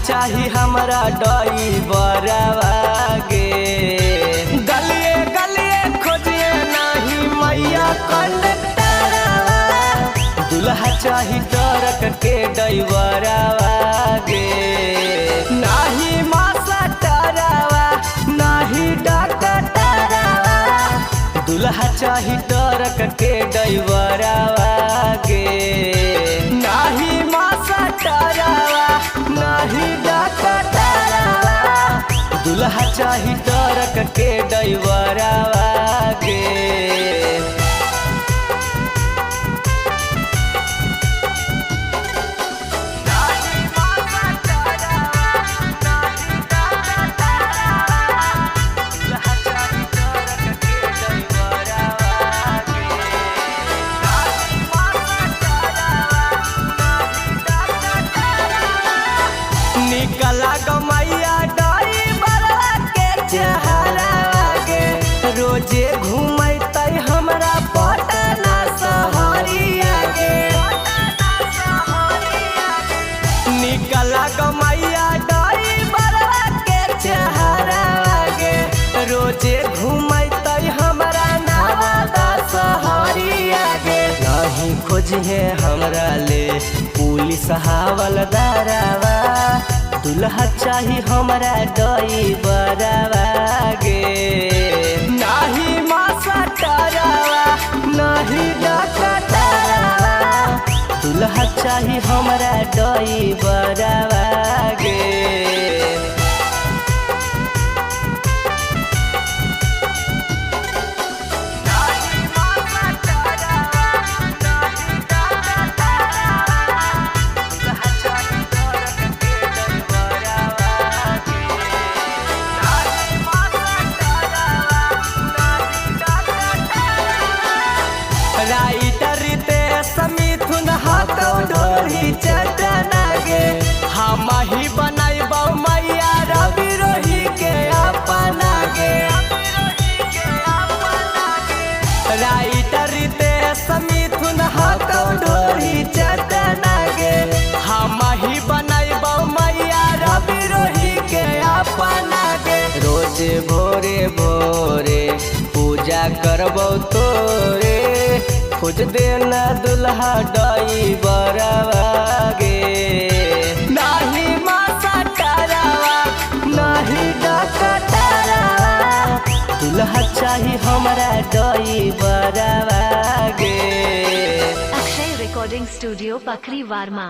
चाही हमरा ड्राइवरवा गे। गलिए गलिए खोजिए नाही मैया कंडक्टरवा, दुल्हा चाही ट्रक के ड्राइवरवा गे। नाही मास्टरवा नाही डॉक्टरवा, दुल्हा चाही ट्रक के ड्राइवरवा गे। नाही मास्टरवा नाही डॉक्टरवा, दुल्हा चाही ट्रक के ड्राइवरवा गे। निकला गमैया ड्राइवरवा के चेहरा गे। रोजे घूमते हमरा पटना शहरिया गे। निकला गमैया ड्राइवरवा के चेहरा गे। रोजे घूमते हमरा नवादा शहरिया गे। नहीं खोजिए हमरा ले पुलिस हवलदारवा, दुल्हा चाही हमरा ड्राइवरवा गे। नाही मास्टरवा नाही डॉक्टरवा, दुल्हा चाही हमरा ड्राइवरवा गे। राइटर रितेश मिथुन हाथों ढोरी चटना गे। हम ही बनाइबौ मैया रवि रोही के अपना गे। राइटर रितेश मिथुन हाथों ढोरी चटना गे। हम ही बनाइबौ मैया रवि रोही के अपना गे। रोज भोरे भोरे पूजा करबौ तोरे, खोज देना दुल्हा ड्राइवरवा गे। नाही मास्टरवा नाही डॉक्टरवा, दुल्हा चाही हमरा ड्राइवरवा गे। Akshay recording studio पखरी वार्मा।